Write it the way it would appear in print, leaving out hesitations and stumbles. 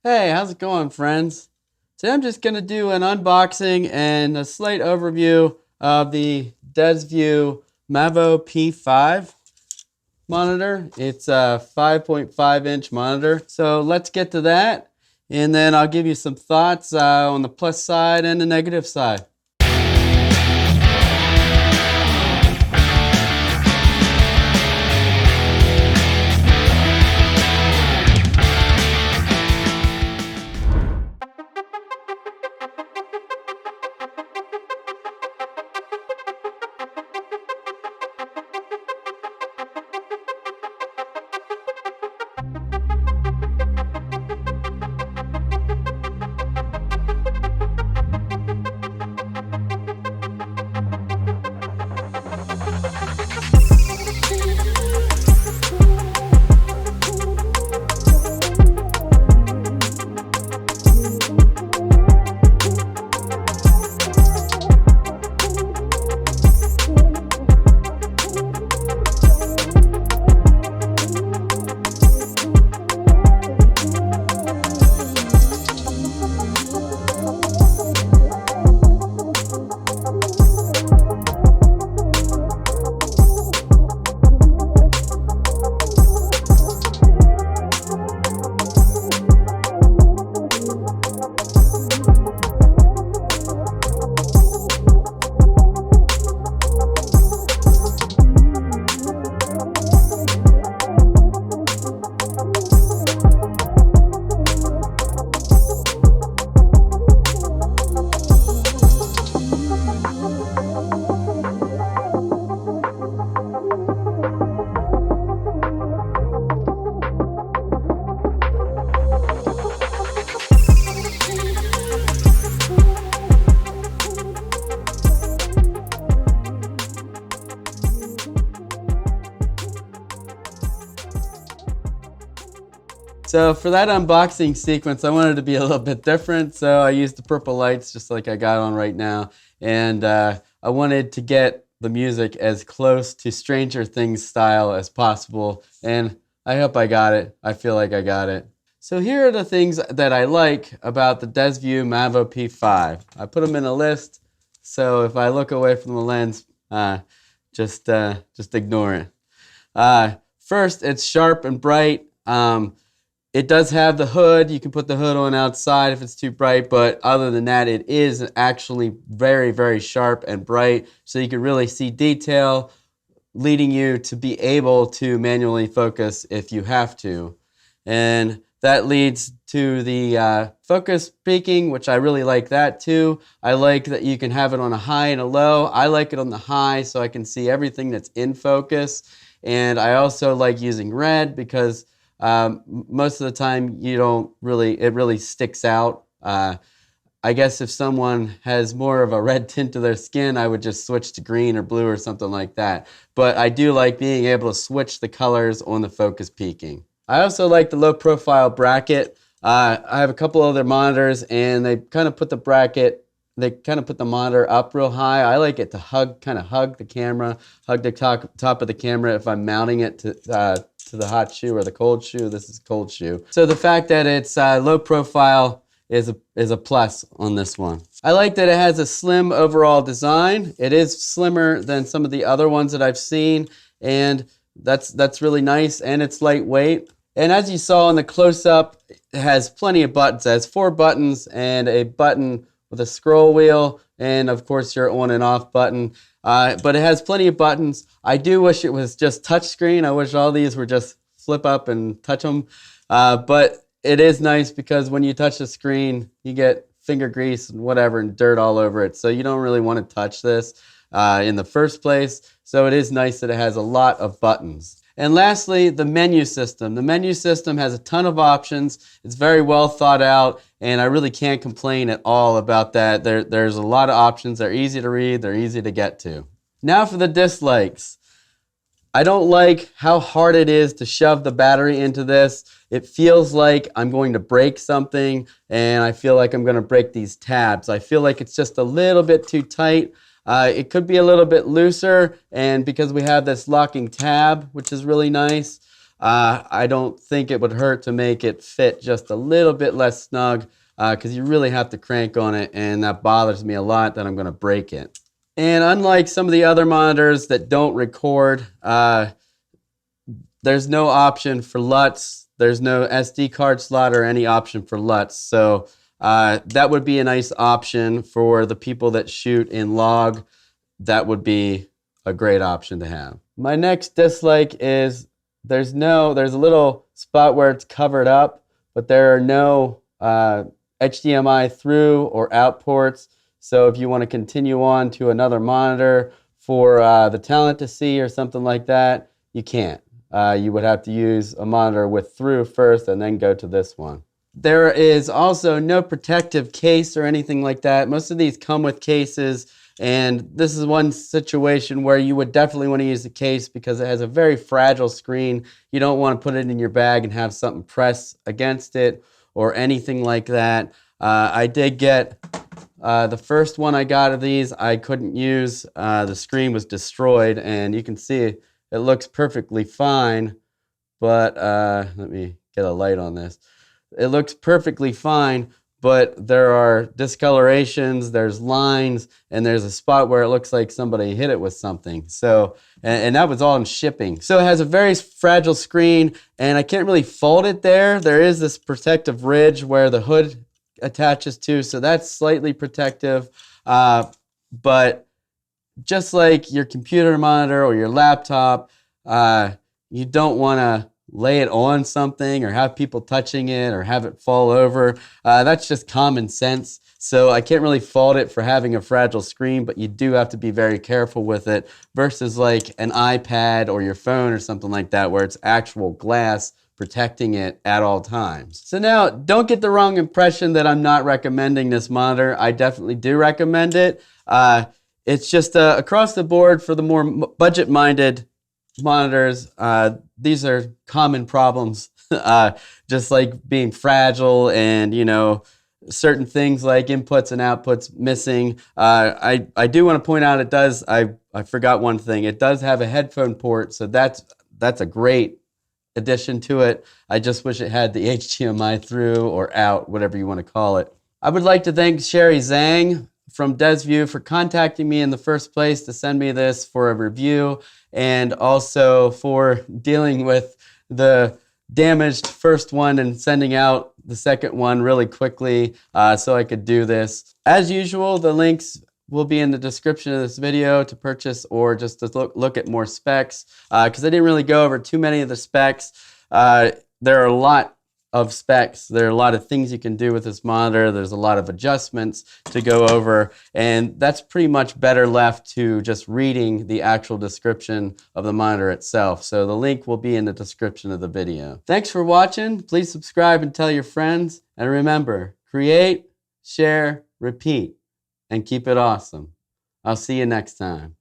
Hey, how's it going, friends? Today I'm just going to do an unboxing and a slight overview of the Desview Mavo P5 monitor. It's a 5.5-inch monitor. So let's get to that, and then I'll give you some thoughts on the plus side and the negative side. So for that unboxing sequence, I wanted to be a little bit different. So I used the purple lights just like I got on right now. And I wanted to get the music as close to Stranger Things style as possible. And I hope I got it. I feel like I got it. So here are the things that I like about the Desview Mavo P5. I put them in a list. So if I look away from the lens, just ignore it. First, it's sharp and bright. It does have the hood. You can put the hood on outside if it's too bright, but other than that, it is actually very, very sharp and bright, so you can really see detail, leading you to be able to manually focus if you have to. And that leads to the focus peaking, which I really like that too. I like that you can have it on a high and a low. I like it on the high so I can see everything that's in focus. And I also like using red because most of the time it really sticks out. I guess if someone has more of a red tint to their skin, I would just switch to green or blue or something like that. But I do like being able to switch the colors on the focus peaking. I also like the low profile bracket. I have a couple other monitors and they kind of put the monitor up real high. I like it to hug the camera, hug the top of the camera if I'm mounting it to the hot shoe or the cold shoe. This is cold shoe. So the fact that it's low profile is a plus on this one. I like that it has a slim overall design. It is slimmer than some of the other ones that I've seen, and that's really nice, and it's lightweight. And as you saw in the close-up, it has plenty of buttons. It has 4 buttons and a button with a scroll wheel, and of course your on and off button. But it has plenty of buttons. I do wish it was just touchscreen. I wish all these were just flip up and touch them. But it is nice because when you touch the screen, you get finger grease and whatever and dirt all over it. So you don't really want to touch this in the first place. So it is nice that it has a lot of buttons. And lastly, the menu system. The menu system has a ton of options. It's very well thought out, and I really can't complain at all about that. There's a lot of options. They're easy to read. They're easy to get to. Now for the dislikes. I don't like how hard it is to shove the battery into this. It feels like I'm going to break something, and I feel like I'm going to break these tabs. I feel like it's just a little bit too tight. It could be a little bit looser, and because we have this locking tab, which is really nice. I don't think it would hurt to make it fit just a little bit less snug, because you really have to crank on it, and that bothers me a lot that I'm going to break it. And unlike some of the other monitors that don't record, there's no option for LUTS. There's no SD card slot or any option for LUTS. So that would be a nice option for the people that shoot in log. That would be a great option to have. My next dislike is there's a little spot where it's covered up, but there are no HDMI through or out ports. So if you want to continue on to another monitor for the talent to see or something like that, you can't. You would have to use a monitor with through first and then go to this one. There is also no protective case or anything like that. Most of these come with cases, and this is one situation where you would definitely want to use the case because it has a very fragile screen. You don't want to put it in your bag and have something press against it or anything like that. I did get the first one I got of these, I couldn't use. The screen was destroyed, and you can see it looks perfectly fine, but let me get a light on this. It looks perfectly fine, but there are discolorations, there's lines, and there's a spot where it looks like somebody hit it with something. So, and that was all in shipping. So it has a very fragile screen, and I can't really fold it there. There is this protective ridge where the hood attaches to, so that's slightly protective. But just like your computer monitor or your laptop, you don't want to lay it on something or have people touching it or have it fall over. That's just common sense. So I can't really fault it for having a fragile screen, but you do have to be very careful with it versus like an iPad or your phone or something like that where it's actual glass protecting it at all times. So now, don't get the wrong impression that I'm not recommending this monitor. I definitely do recommend it. It's just across the board for the more budget-minded monitors. These are common problems, just like being fragile and, you know, certain things like inputs and outputs missing. I do want to point out it does, I forgot one thing. It does have a headphone port, so that's a great addition to it. I just wish it had the HDMI through or out, whatever you want to call it. I would like to thank Sherry Zhang from Desview for contacting me in the first place to send me this for a review, and also for dealing with the damaged first one and sending out the second one really quickly so I could do this. As usual, the links will be in the description of this video to purchase or just to look at more specs, because I didn't really go over too many of the specs. There are a lot of specs. There are a lot of things you can do with this monitor. There's a lot of adjustments to go over, and that's pretty much better left to just reading the actual description of the monitor itself. So the link will be in the description of the video. Thanks for watching. Please subscribe and tell your friends. And remember, create, share, repeat, and keep it awesome. I'll see you next time.